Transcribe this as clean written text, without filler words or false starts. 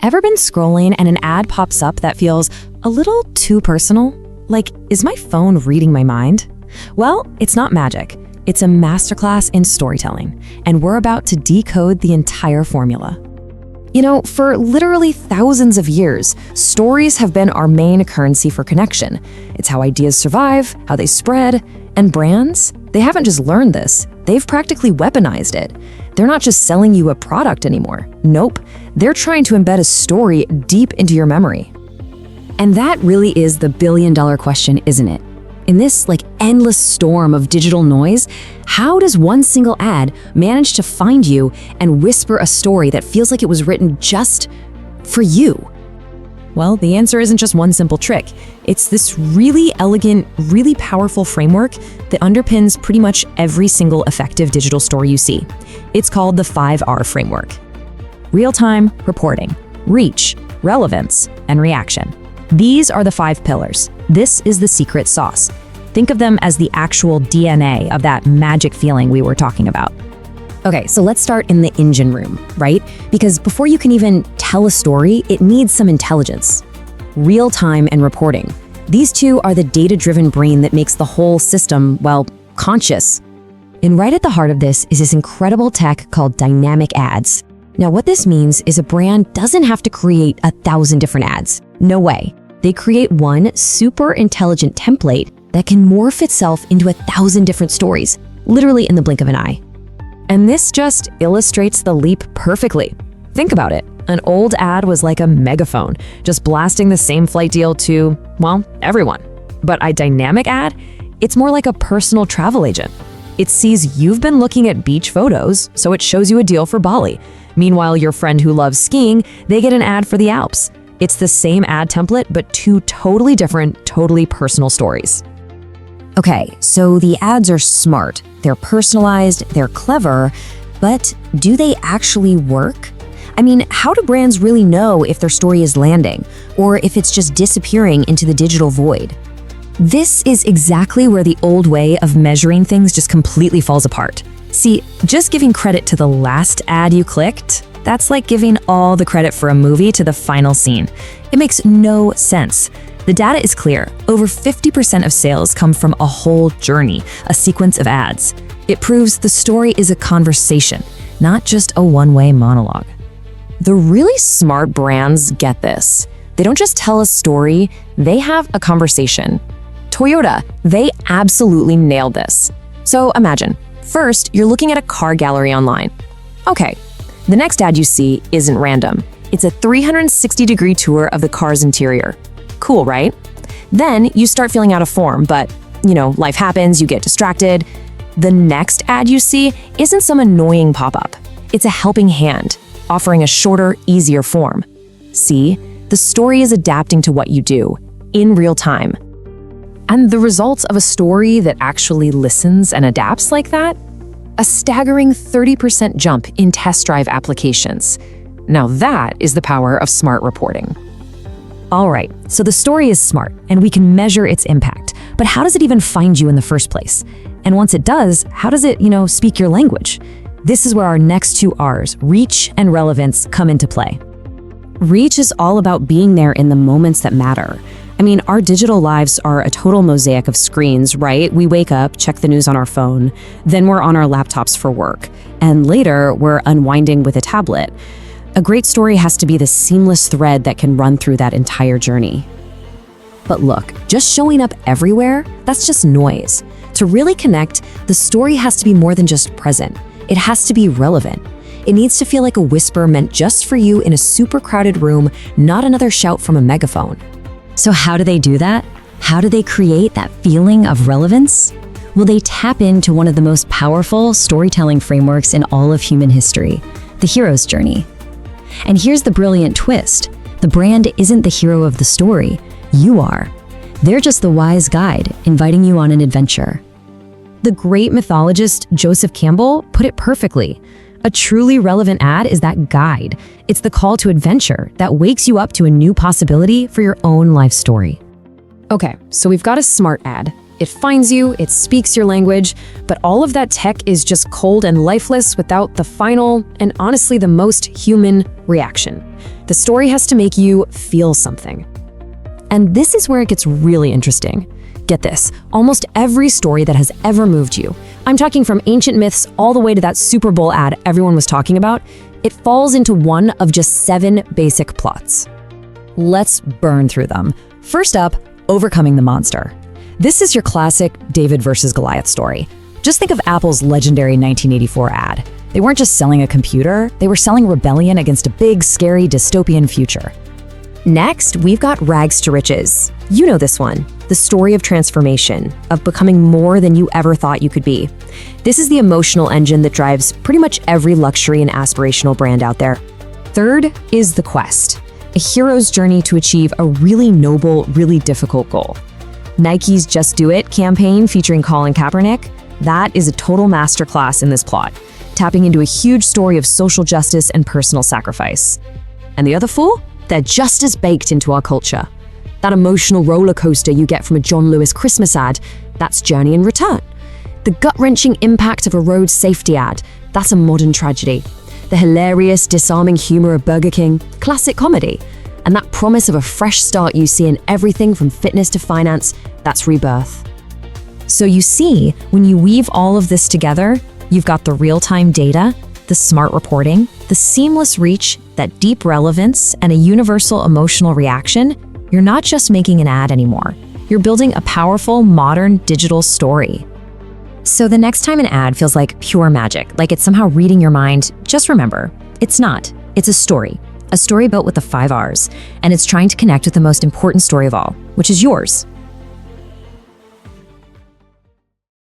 Ever been scrolling and an ad pops up that feels a little too personal? Like, is my phone reading my mind? Well, it's not magic. It's a masterclass in storytelling, and we're about to decode the entire formula. You know, for literally thousands of years, stories have been our main currency for connection. It's how ideas survive, how they spread, and brands, they haven't just learned this, they've practically weaponized it. They're not just selling you a product anymore. Nope, they're trying to embed a story deep into your memory. And that really is the billion-dollar question, isn't it? In this endless storm of digital noise, how does one single ad manage to find you and whisper a story that feels like it was written just for you? Well, the answer isn't just one simple trick. It's this really elegant, really powerful framework that underpins pretty much every single effective digital story you see. It's called the 5R framework: real-time reporting, reach, relevance, and reaction. These are the 5 pillars. This is the secret sauce. Think of them as the actual DNA of that magic feeling we were talking about. Okay, so let's start in the engine room, right? Because before you can even tell a story, it needs some intelligence. Real-time and reporting. These two are the data-driven brain that makes the whole system, well, conscious. And right at the heart of this is this incredible tech called dynamic ads. Now, what this means is a brand doesn't have to create 1,000 different ads. No way. They create one super intelligent template that can morph itself into 1,000 different stories, literally in the blink of an eye. And this just illustrates the leap perfectly. Think about it. An old ad was like a megaphone, just blasting the same flight deal to, well, everyone. But a dynamic ad, it's more like a personal travel agent. It sees you've been looking at beach photos, so it shows you a deal for Bali. Meanwhile, your friend who loves skiing, they get an ad for the Alps. It's the same ad template, but 2 totally different, totally personal stories. Okay, so the ads are smart, they're personalized, they're clever, but do they actually work? I mean, how do brands really know if their story is landing, or if it's just disappearing into the digital void? This is exactly where the old way of measuring things just completely falls apart. See, just giving credit to the last ad you clicked, that's like giving all the credit for a movie to the final scene. It makes no sense. The data is clear. Over 50% of sales come from a whole journey, a sequence of ads. It proves the story is a conversation, not just a one-way monologue. The really smart brands get this. They don't just tell a story, they have a conversation. Toyota, they absolutely nailed this. So imagine, first, you're looking at a car gallery online. Okay, the next ad you see isn't random. It's a 360-degree tour of the car's interior. Cool, right? Then you start filling out a form, but, life happens, you get distracted. The next ad you see isn't some annoying pop-up. It's a helping hand, offering a shorter, easier form. See, the story is adapting to what you do, in real time. And the results of a story that actually listens and adapts like that? A staggering 30% jump in test drive applications. Now that is the power of smart reporting. All right, so the story is smart, and we can measure its impact. But how does it even find you in the first place? And once it does, how does it, speak your language? This is where our next 2 R's, reach and relevance, come into play. Reach is all about being there in the moments that matter. I mean, our digital lives are a total mosaic of screens, right? We wake up, check the news on our phone, then we're on our laptops for work, and later we're unwinding with a tablet. A great story has to be the seamless thread that can run through that entire journey. But look, just showing up everywhere, that's just noise. To really connect, the story has to be more than just present. It has to be relevant. It needs to feel like a whisper meant just for you in a super crowded room, not another shout from a megaphone. So how do they do that? How do they create that feeling of relevance? Well, they tap into one of the most powerful storytelling frameworks in all of human history, the hero's journey. And here's the brilliant twist. The brand isn't the hero of the story. You are. They're just the wise guide, inviting you on an adventure. The great mythologist Joseph Campbell put it perfectly. A truly relevant ad is that guide. It's the call to adventure that wakes you up to a new possibility for your own life story. Okay, so we've got a smart ad. It finds you, it speaks your language, but all of that tech is just cold and lifeless without the final and honestly the most human reaction. The story has to make you feel something. And this is where it gets really interesting. Get this, almost every story that has ever moved you, I'm talking from ancient myths all the way to that Super Bowl ad everyone was talking about, it falls into one of just 7 basic plots. Let's burn through them. First up, overcoming the monster. This is your classic David versus Goliath story. Just think of Apple's legendary 1984 ad. They weren't just selling a computer, they were selling rebellion against a big, scary, dystopian future. Next, we've got Rags to Riches. You know this one, the story of transformation, of becoming more than you ever thought you could be. This is the emotional engine that drives pretty much every luxury and aspirational brand out there. Third is The Quest, a hero's journey to achieve a really noble, really difficult goal. Nike's Just Do It campaign featuring Colin Kaepernick, that is a total masterclass in this plot, tapping into a huge story of social justice and personal sacrifice. And the other four? They're just as baked into our culture. That emotional roller coaster you get from a John Lewis Christmas ad, that's Journey and Return. The gut-wrenching impact of a road safety ad, that's a modern tragedy. The hilarious, disarming humor of Burger King, classic comedy. And that promise of a fresh start you see in everything from fitness to finance, that's Rebirth. So you see, when you weave all of this together, you've got the real-time data, the smart reporting, the seamless reach, that deep relevance, and a universal emotional reaction. You're not just making an ad anymore. You're building a powerful, modern, digital story. So the next time an ad feels like pure magic, like it's somehow reading your mind, just remember, it's not. It's a story built with the 5 R's, and it's trying to connect with the most important story of all, which is yours.